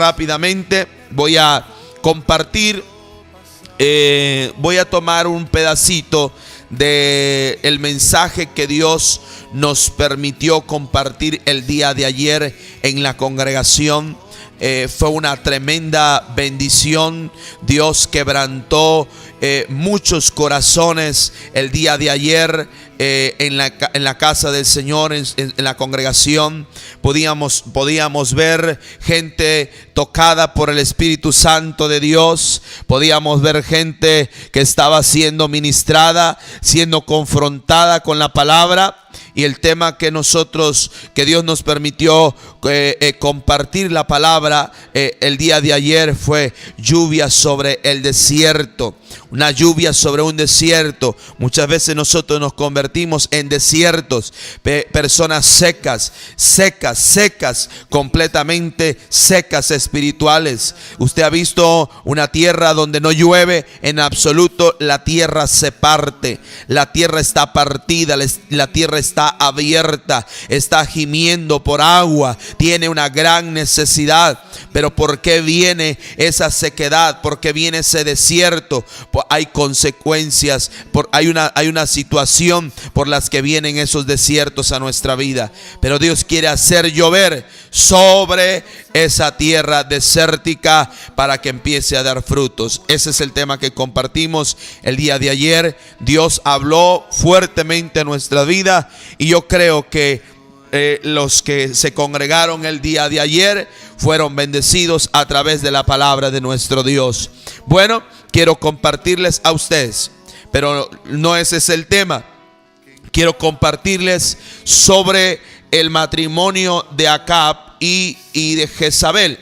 rápidamente voy a compartir, voy a tomar un pedacito del mensaje que Dios nos permitió compartir el día de ayer en la congregación. Fue una tremenda bendición. Dios quebrantó muchos corazones el día de ayer en la casa del Señor, en la congregación. Podíamos ver gente tocada por el Espíritu Santo de Dios. Podíamos ver gente que estaba siendo ministrada, siendo confrontada con la palabra. Y el tema que Dios nos permitió compartir la palabra el día de ayer fue lluvia sobre el desierto. Una lluvia sobre un desierto. Muchas veces nosotros nos convertimos en desiertos, personas secas, completamente secas espirituales. Usted ha visto una tierra donde no llueve en absoluto, la tierra se parte, la tierra está partida, la tierra está abierta, está gimiendo por agua, tiene una gran necesidad. Pero ¿por qué viene esa sequedad? ¿Por qué viene ese desierto? Hay consecuencias, hay una situación por las que vienen esos desiertos a nuestra vida. Pero Dios quiere hacer llover sobre esa tierra desértica para que empiece a dar frutos. Ese es el tema que compartimos el día de ayer. Dios habló fuertemente a nuestra vida y yo creo que los que se congregaron el día de ayer fueron bendecidos a través de la palabra de nuestro Dios. Bueno, quiero compartirles a ustedes, pero no ese es el tema. Quiero compartirles sobre el matrimonio de Acab y de Jezabel.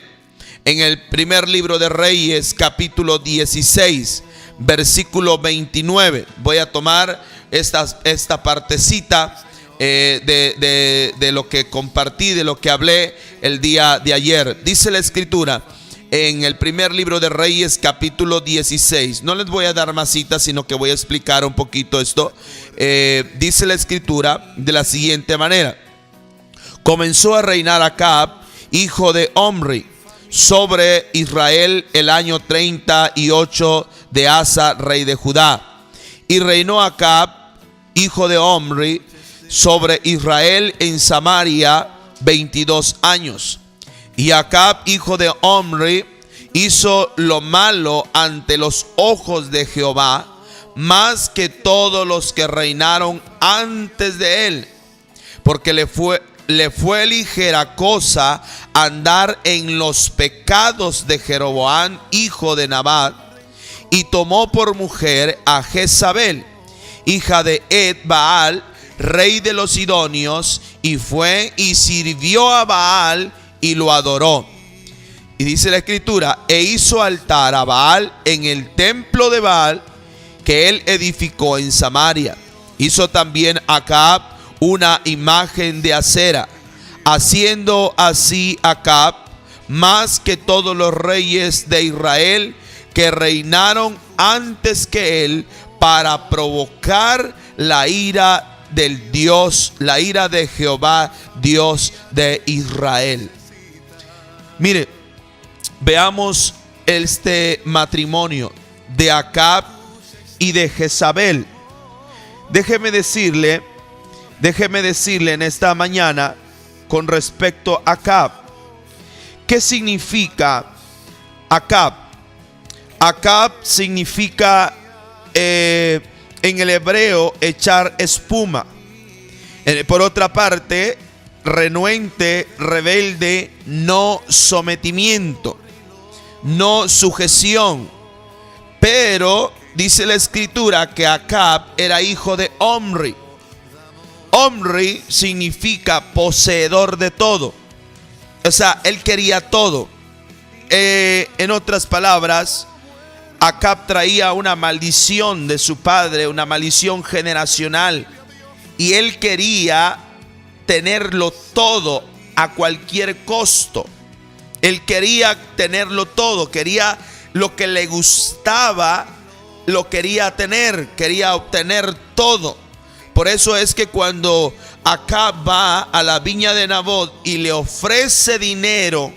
En el primer libro de Reyes, capítulo 16, versículo 29. Voy a tomar esta partecita de lo que compartí, de lo que hablé el día de ayer. Dice la escritura en el primer libro de Reyes, capítulo 16. No les voy a dar más citas, sino que voy a explicar un poquito esto. Dice la escritura de la siguiente manera: comenzó a reinar Acab, hijo de Omri, sobre Israel el año 38 de Asa, rey de Judá. Y reinó Acab, hijo de Omri, sobre Israel en Samaria 22 años. Y Acab, hijo de Omri, hizo lo malo ante los ojos de Jehová, más que todos los que reinaron antes de él, porque le fue ligera cosa andar en los pecados de Jeroboam, hijo de Nabat, y tomó por mujer a Jezabel, hija de Ed-Baal, rey de los sidonios, y fue y sirvió a Baal y lo adoró. Y dice la escritura: e hizo altar a Baal en el templo de Baal que él edificó en Samaria. Hizo también Acab una imagen de acera, haciendo así Acab más que todos los reyes de Israel que reinaron antes que él, para provocar la ira del Dios, la ira de Jehová, Dios de Israel. Mire, veamos este matrimonio de Acab y de Jezabel. Déjeme decirle en esta mañana con respecto a Acab. ¿Qué significa Acab? Acab significa en el hebreo echar espuma. Por otra parte, renuente, rebelde, no sometimiento, no sujeción. Pero dice la escritura que Acab era hijo de Omri. Omri significa poseedor de todo. O sea, él quería todo. En otras palabras, Acab traía una maldición de su padre, una maldición generacional, y él quería tenerlo todo a cualquier costo. Él quería tenerlo todo, quería lo que le gustaba, lo quería tener, quería obtener todo. Por eso es que cuando Acab va a la viña de Nabot y le ofrece dinero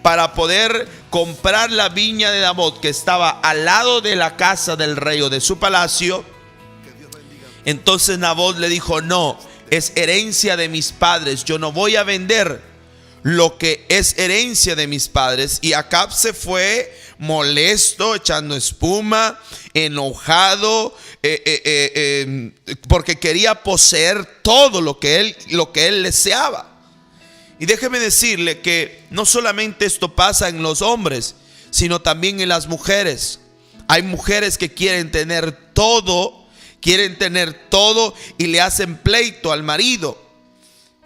para poder comprar la viña de Nabot, que estaba al lado de la casa del rey o de su palacio. Entonces Nabot le dijo: no, es herencia de mis padres, yo no voy a vender lo que es herencia de mis padres. Y Acab se fue molesto, echando espuma, enojado, porque quería poseer todo lo que él deseaba. Y déjeme decirle que no solamente esto pasa en los hombres, sino también en las mujeres. Hay mujeres que quieren tener todo y le hacen pleito al marido.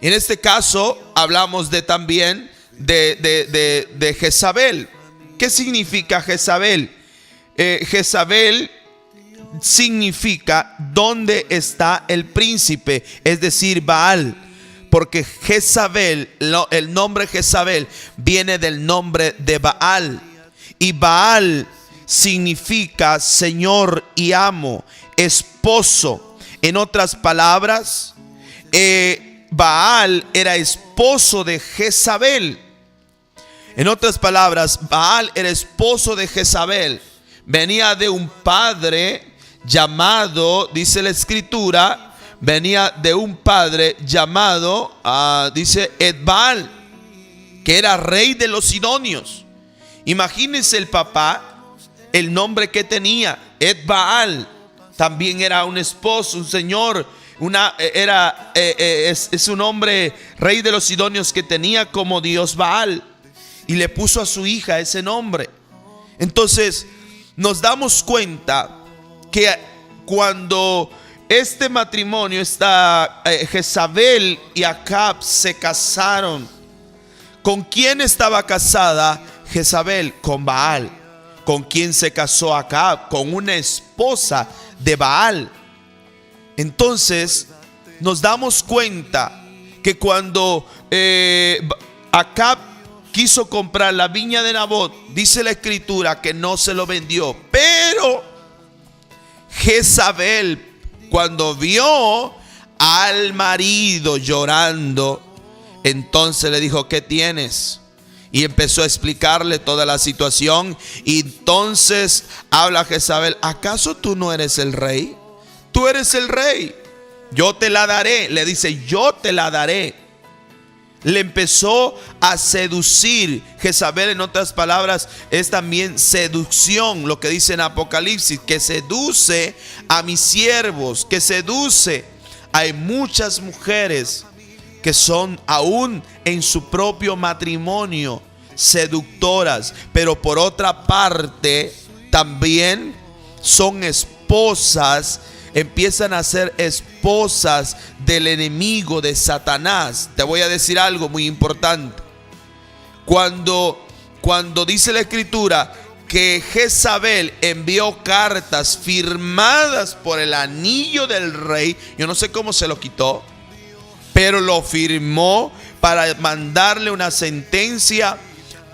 En este caso hablamos también de Jezabel. ¿Qué significa Jezabel? Jezabel significa ¿dónde está el príncipe? Es decir, Baal. Porque Jezabel, el nombre Jezabel viene del nombre de Baal. Y Baal significa señor y amo, esposo. En otras palabras, Baal era esposo de Jezabel. En otras palabras, Baal era esposo de Jezabel. Venía de un padre llamado, dice la escritura, venía de un padre llamado, dice Edbaal, que era rey de los sidonios. Imagínense el papá, el nombre que tenía, Edbaal. También era un esposo, un señor, es un hombre rey de los sidonios que tenía como dios Baal. Y le puso a su hija ese nombre. Entonces nos damos cuenta que cuando este matrimonio Jezabel y Acab se casaron, ¿con quién estaba casada Jezabel? Con Baal. ¿Con quién se casó Acab? Con una esposa de Baal. Entonces nos damos cuenta que cuando Acab quiso comprar la viña de Nabot, dice la escritura que no se lo vendió. Pero Jezabel, cuando vio al marido llorando, entonces le dijo: ¿qué tienes? Y empezó a explicarle toda la situación. Y entonces habla Jezabel: ¿acaso tú no eres el rey? Tú eres el rey, yo te la daré. Le dice: yo te la daré. Le empezó a seducir. Jezabel, en otras palabras, es también seducción, lo que dice en Apocalipsis, que seduce a mis siervos, que seduce. Hay muchas mujeres que son aún en su propio matrimonio seductoras, pero por otra parte también son esposas. Empiezan a ser esposas del enemigo, de Satanás. Te voy a decir algo muy importante. Cuando dice la escritura que Jezabel envió cartas firmadas por el anillo del rey, yo no sé cómo se lo quitó, pero lo firmó para mandarle una sentencia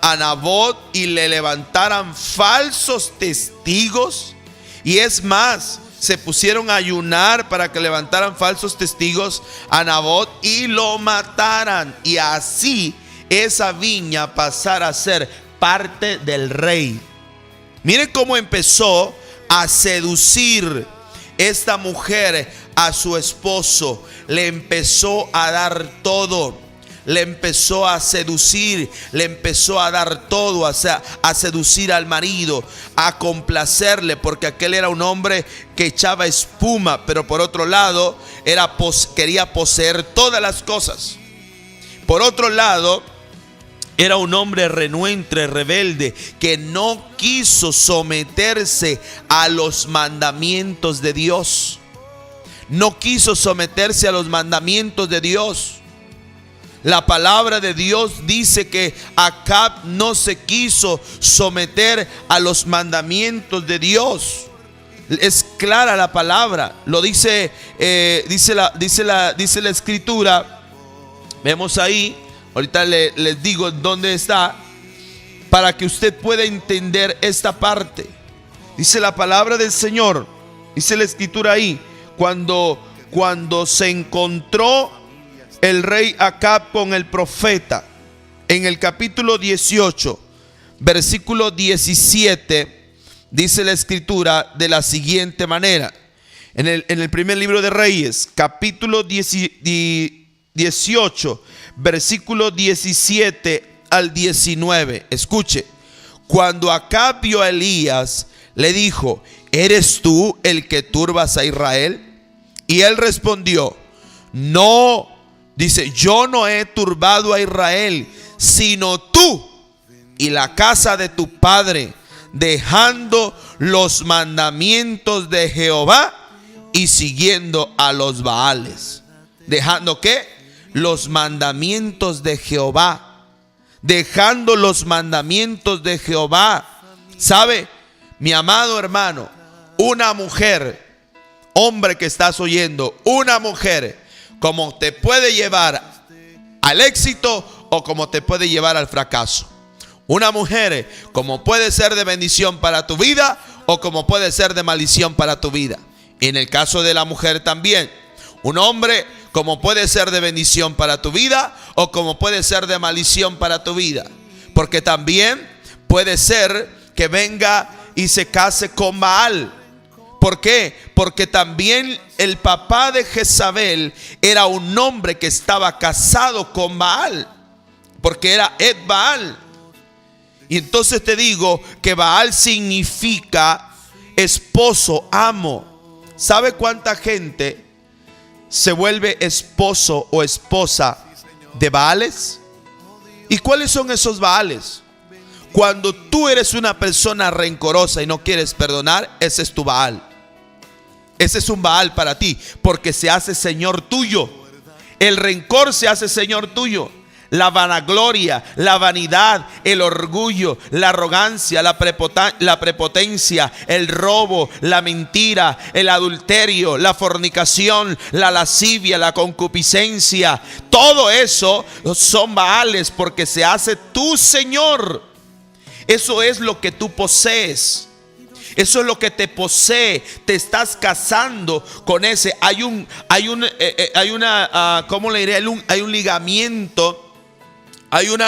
a Nabot y le levantaran falsos testigos. Y es más, se pusieron a ayunar para que levantaran falsos testigos a Nabot y lo mataran. Y así esa viña pasara a ser parte del rey. Miren cómo empezó a seducir esta mujer a su esposo. Le empezó a dar todo. Le empezó a seducir, le empezó a dar todo, a seducir al marido, a complacerle, porque aquel era un hombre que echaba espuma, pero por otro lado quería poseer todas las cosas. Por otro lado, era un hombre renuente, rebelde, que no quiso someterse a los mandamientos de Dios. No quiso someterse a los mandamientos de Dios. La palabra de Dios dice que Acab no se quiso someter a los mandamientos de Dios. Es clara la palabra. Lo dice la escritura. Vemos ahí. Ahorita les digo dónde está, para que usted pueda entender esta parte. Dice la palabra del Señor. Dice la escritura ahí. Cuando se encontró el rey Acab con el profeta, En el capítulo 18, versículo 17, dice la escritura de la siguiente manera. En el primer libro de Reyes, capítulo 18, versículo 17 al 19. Escuche. Cuando Acab vio a Elías, le dijo: ¿eres tú el que turbas a Israel? Y él respondió: no, dice, yo no he turbado a Israel, sino tú y la casa de tu padre, dejando los mandamientos de Jehová y siguiendo a los Baales. ¿Dejando qué? Los mandamientos de Jehová. Dejando los mandamientos de Jehová. ¿Sabe, mi amado hermano? Una mujer, hombre que estás oyendo, una mujer como te puede llevar al éxito o como te puede llevar al fracaso. Una mujer como puede ser de bendición para tu vida o como puede ser de maldición para tu vida. En el caso de la mujer también, un hombre como puede ser de bendición para tu vida o como puede ser de maldición para tu vida. Porque también puede ser que venga y se case con Baal. ¿Por qué? Porque también el papá de Jezabel era un hombre que estaba casado con Baal, porque era Ed-Baal. Y entonces te digo que Baal significa esposo, amo. ¿Sabe cuánta gente se vuelve esposo o esposa de Baales? ¿Y cuáles son esos Baales? Cuando tú eres una persona rencorosa y no quieres perdonar, ese es tu Baal. Ese es un Baal para ti, porque se hace señor tuyo. El rencor se hace señor tuyo. La vanagloria, la vanidad, el orgullo, la arrogancia, la prepotencia, el robo, la mentira, el adulterio, la fornicación, la lascivia, la concupiscencia. Todo eso son Baales porque se hace tu señor. Eso es lo que tú posees. Eso es lo que te posee. Te estás casando con ese. Hay un ligamiento. Hay un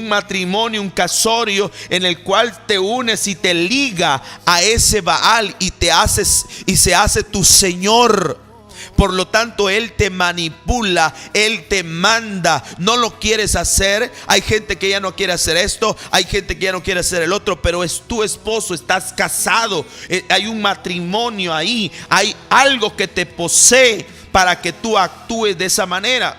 matrimonio, un casorio en el cual te unes y te liga a ese Baal y se hace tu señor. Por lo tanto, él te manipula, él te manda. No lo quieres hacer. Hay gente que ya no quiere hacer esto, hay gente que ya no quiere hacer el otro, pero es tu esposo, estás casado. Hay un matrimonio ahí, hay algo que te posee para que tú actúes de esa manera.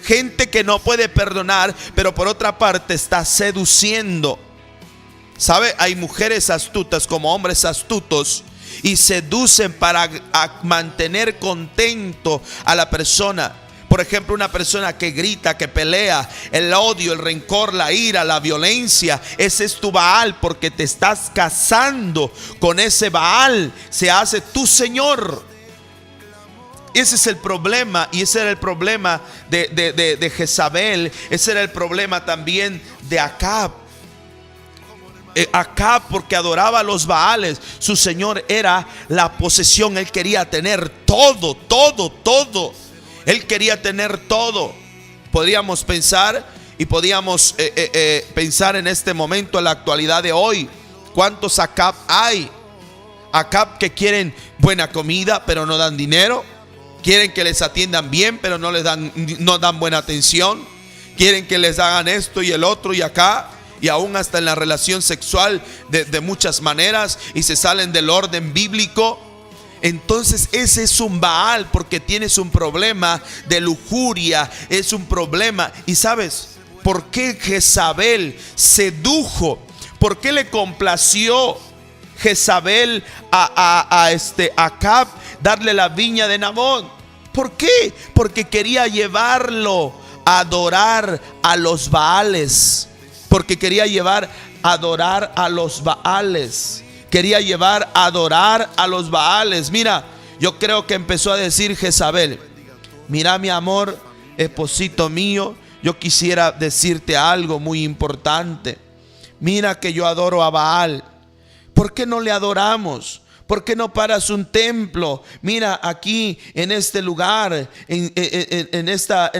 Gente que no puede perdonar, pero por otra parte está seduciendo. ¿Sabe? Hay mujeres astutas como hombres astutos y seducen para mantener contento a la persona. Por ejemplo, una persona que grita, que pelea, el odio, el rencor, la ira, la violencia. Ese es tu Baal porque te estás casando con ese Baal. Se hace tu señor. Ese es el problema, y ese era el problema de Jezabel. Ese era el problema también de Acab. Acab, porque adoraba a los Baales, su señor era la posesión. Él quería tener todo. Él quería tener todo. Podríamos pensar y podíamos pensar en este momento, en la actualidad de hoy, ¿cuántos Acab hay? Acab que quieren buena comida pero no dan dinero. Quieren que les atiendan bien, pero no dan buena atención. Quieren que les hagan esto y el otro y acá, y aún hasta en la relación sexual de muchas maneras, y se salen del orden bíblico. Entonces ese es un Baal porque tienes un problema de lujuria, es un problema. ¿Y sabes por qué Jezabel sedujo? ¿Por qué le complació Jezabel a Acab darle la viña de Nabot? ¿Por qué? Porque quería llevarlo a adorar a los Baales. Porque quería llevar a adorar a los Baales. Quería llevar a adorar a los Baales. Mira, yo creo que empezó a decir Jezabel: mira, mi amor, esposito mío, yo quisiera decirte algo muy importante. Mira que yo adoro a Baal. ¿Por qué no le adoramos? ¿Por qué no paras un templo? Mira, aquí en este lugar, en esta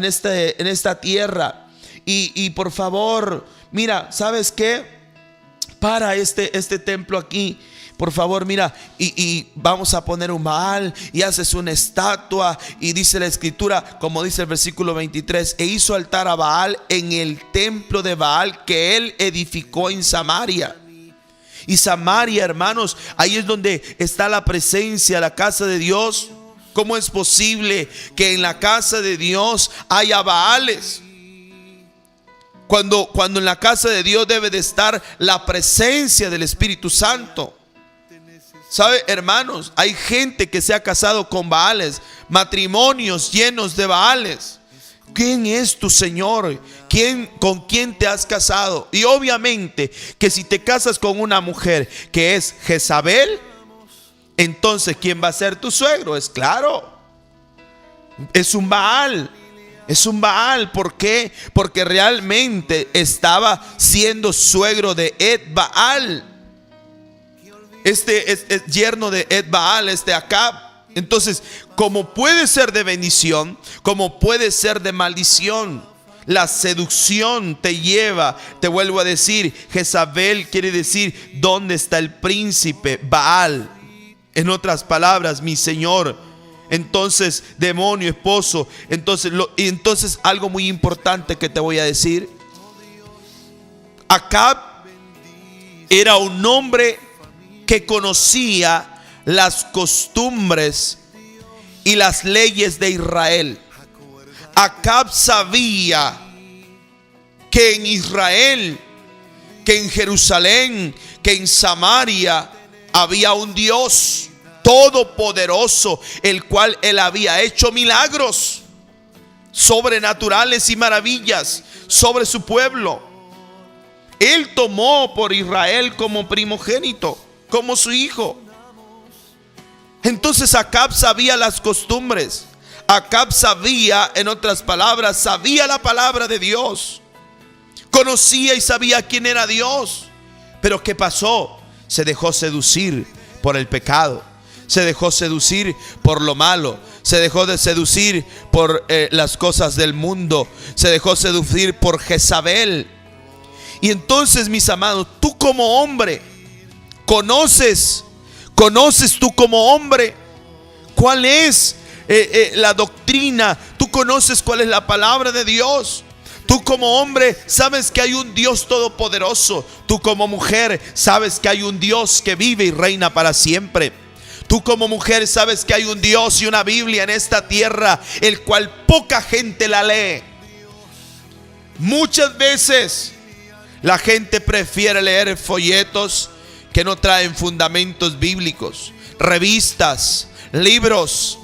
tierra. y por favor, mira, ¿sabes qué? Para este templo aquí, por favor, mira, y vamos a poner un Baal, y haces una estatua, y dice la escritura, como dice el versículo 23, e hizo altar a Baal en el templo de Baal que él edificó en Samaria. Y Samaria, hermanos, ahí es donde está la presencia, la casa de Dios. ¿Cómo es posible que en la casa de Dios haya Baales? Cuando en la casa de Dios debe de estar la presencia del Espíritu Santo. ¿Sabe, hermanos? Hay gente que se ha casado con Baales, matrimonios llenos de Baales. ¿Quién es tu Señor? ¿Con quién te has casado? Y obviamente que si te casas con una mujer que es Jezabel, entonces ¿quién va a ser tu suegro? Es claro, es un Baal. Es un Baal. ¿Por qué? Porque realmente estaba siendo suegro de Ed-Baal. Este es yerno de Ed-Baal, Acab. Entonces, como puede ser de bendición, como puede ser de maldición. La seducción te lleva, te vuelvo a decir, Jezabel quiere decir, ¿dónde está el príncipe? Baal. En otras palabras, mi Señor. Entonces, demonio, esposo. Entonces algo muy importante que te voy a decir. Acab era un hombre que conocía las costumbres y las leyes de Israel. Acab sabía que en Israel, que en Jerusalén, que en Samaria había un Dios todopoderoso, el cual él había hecho milagros sobrenaturales y maravillas sobre su pueblo. Él tomó por Israel como primogénito, como su hijo. Entonces Acab sabía las costumbres. Acab sabía, en otras palabras, sabía la palabra de Dios. Conocía y sabía quién era Dios. Pero ¿qué pasó? Se dejó seducir por el pecado. Se dejó seducir por lo malo. Se dejó de seducir por las cosas del mundo. Se dejó seducir por Jezabel. Y entonces, mis amados, tú como hombre, conoces tú como hombre cuál es la doctrina. Tú conoces cuál es la palabra de Dios. Tú como hombre sabes que hay un Dios todopoderoso. Tú como mujer sabes que hay un Dios que vive y reina para siempre. Tú como mujer sabes que hay un Dios y una Biblia en esta tierra, el cual poca gente la lee. Muchas veces la gente prefiere leer folletos que no traen fundamentos bíblicos, revistas, libros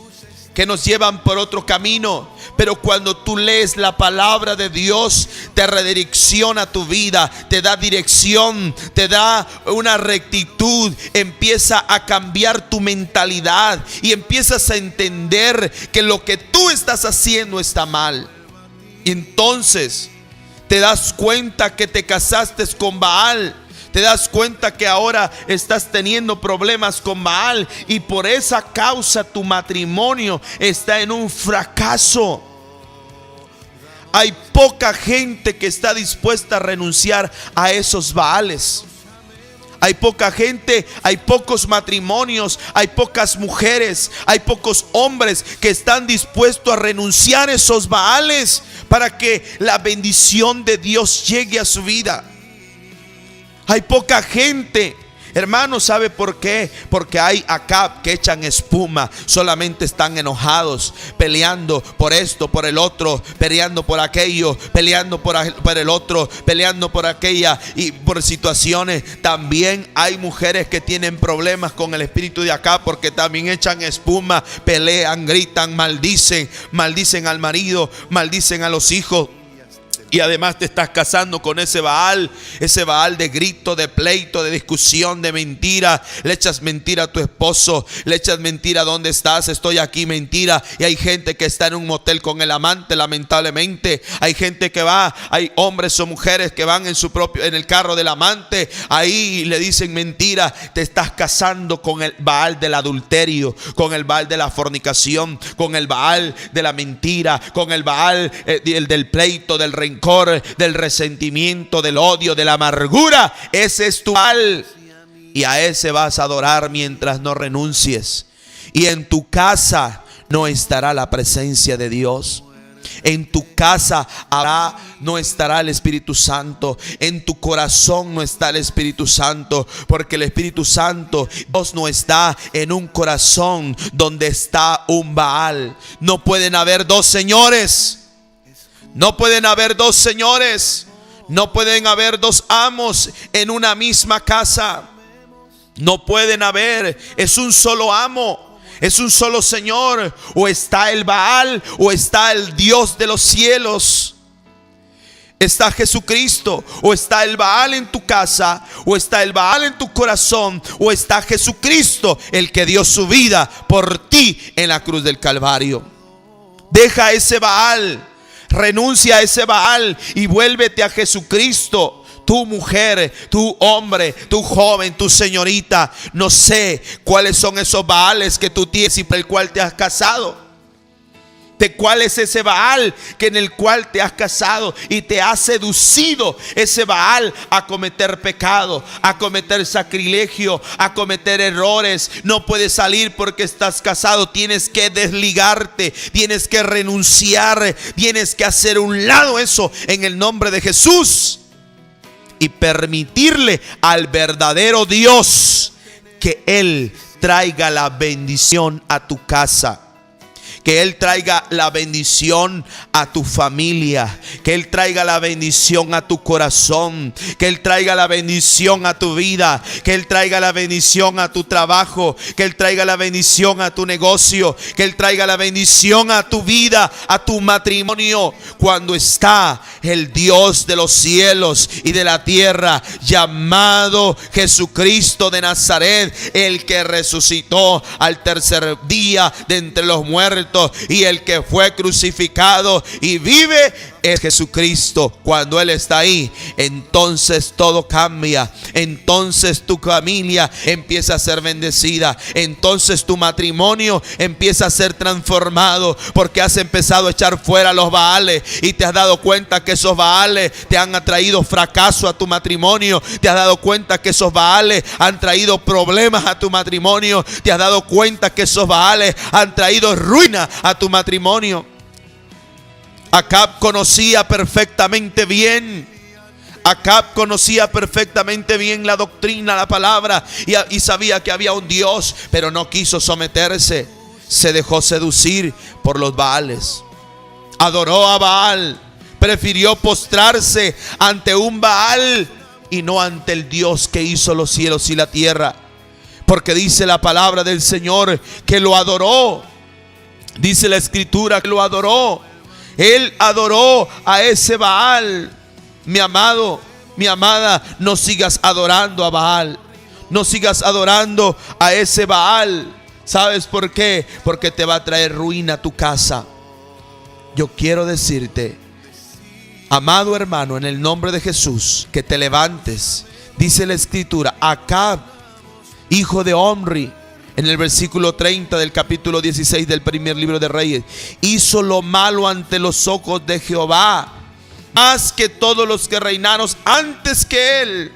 que nos llevan por otro camino. Pero cuando tú lees la palabra de Dios, te redirecciona tu vida, te da dirección, te da una rectitud, empieza a cambiar tu mentalidad y empiezas a entender que lo que tú estás haciendo está mal. Y entonces te das cuenta que te casaste con Baal. Te das cuenta que ahora estás teniendo problemas con Baal y por esa causa tu matrimonio está en un fracaso. Hay poca gente que está dispuesta a renunciar a esos Baales. Hay poca gente, hay pocos matrimonios, hay pocas mujeres, hay pocos hombres que están dispuestos a renunciar a esos Baales para que la bendición de Dios llegue a su vida. Hay poca gente, hermano, ¿sabe por qué? Porque hay Acab que echan espuma, solamente están enojados, peleando por esto, por el otro, peleando por aquello, peleando por el otro, peleando por aquella y por situaciones. También hay mujeres que tienen problemas con el espíritu de Acab porque también echan espuma, pelean, gritan, maldicen al marido, maldicen a los hijos. Y además te estás casando con ese Baal de grito, de pleito, de discusión, de mentira. Le echas mentira a tu esposo, le echas mentira: ¿dónde estás? Estoy aquí, mentira. Y hay gente que está en un motel con el amante, lamentablemente. Hay gente que va, hay hombres o mujeres que van en el carro del amante, ahí le dicen mentira. Te estás casando con el Baal del adulterio, con el Baal de la fornicación, con el Baal de la mentira, con el Baal el del pleito, del rencor, rencor, del resentimiento, del odio, de la amargura. Ese es tu Baal. Y a ese vas a adorar mientras no renuncies. Y en tu casa no estará la presencia de Dios. En tu casa no estará el Espíritu Santo. En tu corazón no está el Espíritu Santo. Porque el Espíritu Santo, Dios no está en un corazón donde está un Baal. No pueden haber dos señores. No pueden haber dos señores. No pueden haber dos amos en una misma casa. No pueden haber. Es un solo amo. Es un solo Señor. O está el Baal o está el Dios de los cielos. Está Jesucristo. O está el Baal en tu casa, o está el Baal en tu corazón, o está Jesucristo, el que dio su vida por ti en la cruz del Calvario. Deja ese Baal. Renuncia a ese Baal y vuélvete a Jesucristo. Tu mujer, tu hombre, tu joven, tu señorita, no sé cuáles son esos Baales que tú tienes y por el cual te has casado. ¿De cuál es ese Baal en el cual te has casado y te ha seducido ese Baal a cometer pecado, a cometer sacrilegio, a cometer errores? No puedes salir porque estás casado. Tienes que desligarte, tienes que renunciar, tienes que hacer un lado eso en el nombre de Jesús. Y permitirle al verdadero Dios que Él traiga la bendición a tu casa. Que Él traiga la bendición a tu familia. Que Él traiga la bendición a tu corazón. Que Él traiga la bendición a tu vida. Que Él traiga la bendición a tu trabajo. Que Él traiga la bendición a tu negocio. Que Él traiga la bendición a tu vida, a tu matrimonio. Cuando está el Dios de los cielos y de la tierra, llamado Jesucristo de Nazaret, el que resucitó al tercer día de entre los muertos, y el que fue crucificado y vive, es Jesucristo. Cuando Él está ahí, entonces todo cambia. Entonces tu familia empieza a ser bendecida. Entonces tu matrimonio empieza a ser transformado, porque has empezado a echar fuera los Baales y te has dado cuenta que esos Baales te han traído fracaso a tu matrimonio. Te has dado cuenta que esos Baales han traído problemas a tu matrimonio. Te has dado cuenta que esos Baales han traído ruina a tu matrimonio. Acab conocía perfectamente bien. Acab conocía perfectamente bien la doctrina, la palabra, y sabía que había un Dios, pero no quiso someterse. Se dejó seducir por los Baales. Adoró a Baal. Prefirió postrarse ante un Baal y no ante el Dios que hizo los cielos y la tierra. Porque dice la palabra del Señor que lo adoró. Dice la Escritura que lo adoró. Él adoró a ese Baal. Mi amado, mi amada, no sigas adorando a Baal. No sigas adorando a ese Baal. ¿Sabes por qué? Porque te va a traer ruina a tu casa. Yo quiero decirte, amado hermano, en el nombre de Jesús, que te levantes. Dice la Escritura, Acab, hijo de Omri, en el versículo 30 del capítulo 16 del primer libro de Reyes, hizo lo malo ante los ojos de Jehová, más que todos los que reinaron antes que él.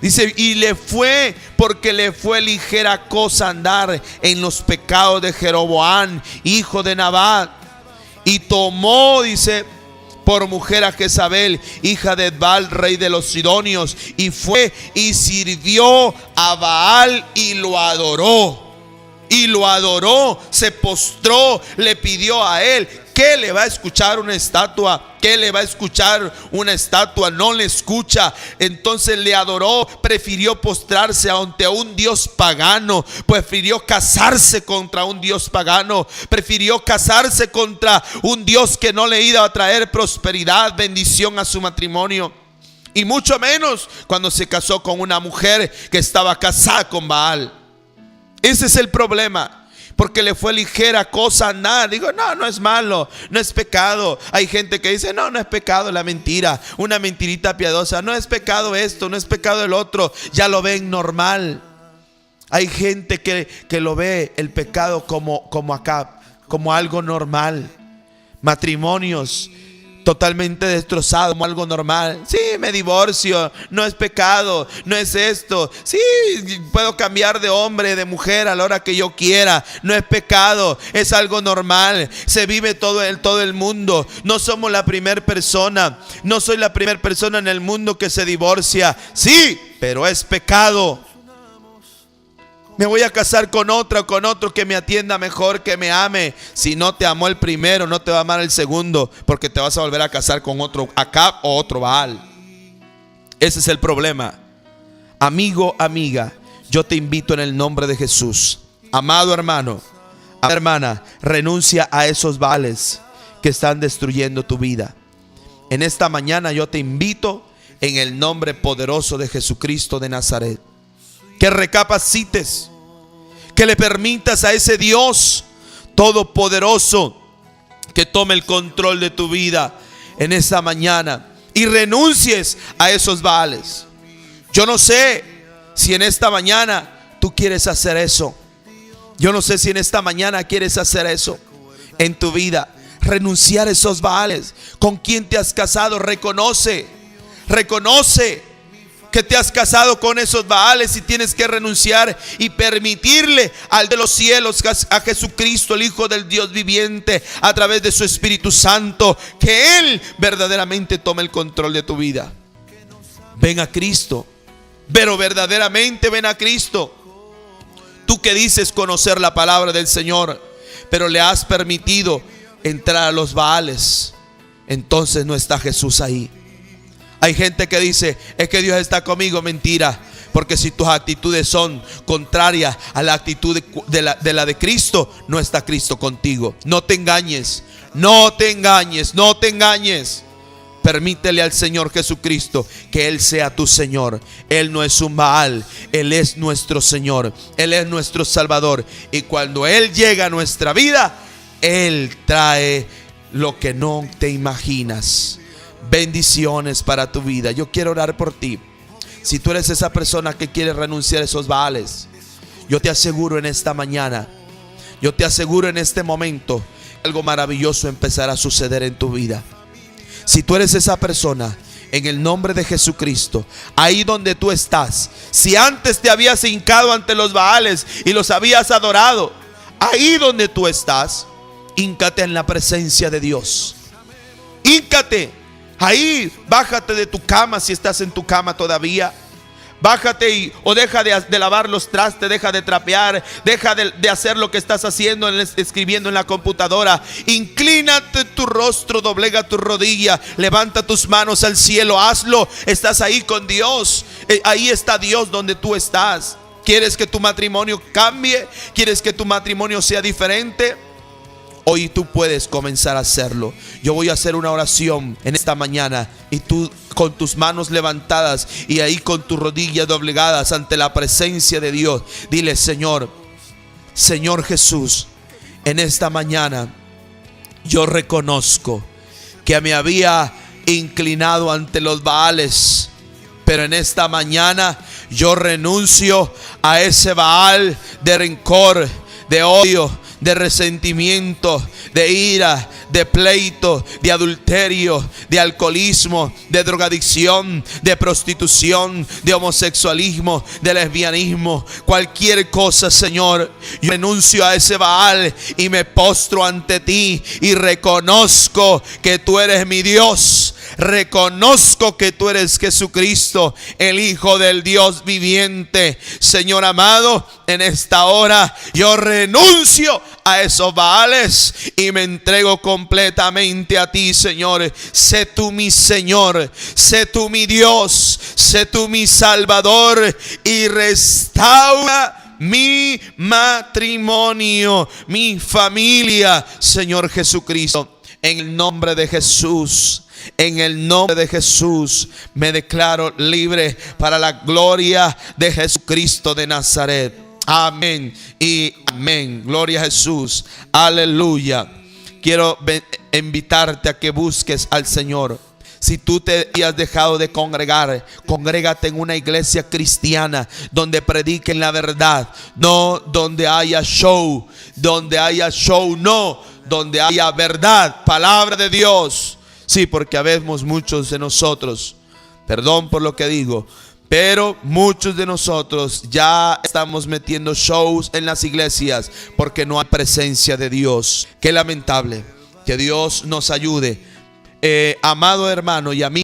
Dice, y le fue, porque le fue ligera cosa andar en los pecados de Jeroboam, hijo de Nabat. Y tomó, dice, por mujer a Jezabel, hija de Baal, rey de los sidonios, y fue y sirvió a Baal y lo adoró. Y lo adoró, se postró, le pidió a él. ¿Qué le va a escuchar una estatua? ¿Qué le va a escuchar una estatua? No le escucha. Entonces le adoró, prefirió postrarse ante un Dios pagano, prefirió casarse contra un Dios pagano, prefirió casarse contra un Dios que no le iba a traer prosperidad, bendición a su matrimonio. Y mucho menos cuando se casó con una mujer que estaba casada con Baal. Ese es el problema. Porque le fue ligera cosa andar. Digo, no es malo, no es pecado. Hay gente que dice, no es pecado la mentira, una mentirita piadosa. No es pecado esto, no es pecado el otro. Ya lo ven normal. Hay gente que lo ve el pecado como acá, como algo normal. Matrimonios totalmente destrozado, como algo normal. Sí, me divorcio, no es pecado, no es esto. Sí, puedo cambiar de hombre, de mujer a la hora que yo quiera, no es pecado, es algo normal. Se vive todo el mundo. No somos la primera persona, no soy la primera persona en el mundo que se divorcia. Sí, pero es pecado. Me voy a casar con otra o con otro que me atienda mejor, que me ame. Si no te amó el primero, no te va a amar el segundo, porque te vas a volver a casar con otro Acab o otro Baal. Ese es el problema. Amigo, amiga, yo te invito en el nombre de Jesús. Amado hermano, hermana, renuncia a esos Baales que están destruyendo tu vida. En esta mañana yo te invito en el nombre poderoso de Jesucristo de Nazaret, que recapacites, que le permitas a ese Dios todopoderoso que tome el control de tu vida en esta mañana y renuncies a esos Baales. Yo no sé si en esta mañana tú quieres hacer eso. Yo no sé si en esta mañana quieres hacer eso en tu vida, renunciar a esos Baales. ¿Con quién te has casado? Reconoce que te has casado con esos Baales y tienes que renunciar y permitirle al de los cielos, a Jesucristo, el Hijo del Dios viviente, a través de su Espíritu Santo, que Él verdaderamente tome el control de tu vida. Ven a Cristo, pero verdaderamente ven a Cristo. Tú que dices conocer la palabra del Señor, pero le has permitido entrar a los Baales, entonces no está Jesús ahí. Hay gente que dice, es que Dios está conmigo. Mentira, porque si tus actitudes son contrarias a la actitud de la de Cristo, no está Cristo contigo. No te engañes, no te engañes, no te engañes. Permítele al Señor Jesucristo que Él sea tu Señor. Él no es un Baal, Él es nuestro Señor, Él es nuestro Salvador. Y cuando Él llega a nuestra vida, Él trae lo que no te imaginas. Bendiciones para tu vida. Yo quiero orar por ti. Si tú eres esa persona que quiere renunciar a esos Baales, yo te aseguro en esta mañana, yo te aseguro en este momento, algo maravilloso empezará a suceder en tu vida. Si tú eres esa persona, en el nombre de Jesucristo, ahí donde tú estás, si antes te habías hincado ante los Baales y los habías adorado, ahí donde tú estás, híncate en la presencia de Dios. Híncate. Ahí, bájate de tu cama si estás en tu cama todavía. Bájate o deja de lavar los trastes, deja de trapear, deja de hacer lo que estás haciendo, escribiendo en la computadora. Inclínate tu rostro, doblega tu rodilla, levanta tus manos al cielo, hazlo. Estás ahí con Dios, ahí está Dios donde tú estás. ¿Quieres que tu matrimonio cambie? ¿Quieres que tu matrimonio sea diferente? Hoy tú puedes comenzar a hacerlo. Yo voy a hacer una oración en esta mañana y tú con tus manos levantadas y ahí con tus rodillas doblegadas ante la presencia de Dios, dile: Señor Jesús, en esta mañana yo reconozco que me había inclinado ante los Baales, pero en esta mañana yo renuncio a ese Baal de rencor, de odio, de resentimiento, de ira, de pleito, de adulterio, de alcoholismo, de drogadicción, de prostitución, de homosexualismo, de lesbianismo, cualquier cosa, Señor. Yo renuncio a ese Baal y me postro ante ti y reconozco que tú eres mi Dios. Reconozco que tú eres Jesucristo, el Hijo del Dios viviente. Señor amado, en esta hora yo renuncio a esos Baales y me entrego completamente a ti, Señor. Sé tú mi Señor, sé tú mi Dios, sé tú mi Salvador y restaura mi matrimonio, mi familia, Señor Jesucristo. En el nombre de Jesús, en el nombre de Jesús, me declaro libre para la gloria de Jesucristo de Nazaret. Amén y amén. Gloria a Jesús. Aleluya. Quiero invitarte a que busques al Señor. Si tú te has dejado de congregar, congrégate en una iglesia cristiana donde prediquen la verdad, no donde haya show, no, donde haya verdad, palabra de Dios. Sí, porque habemos muchos de nosotros, perdón por lo que digo, pero muchos de nosotros ya estamos metiendo shows en las iglesias porque no hay presencia de Dios. Qué lamentable. Que Dios nos ayude. Amado hermano y amigo.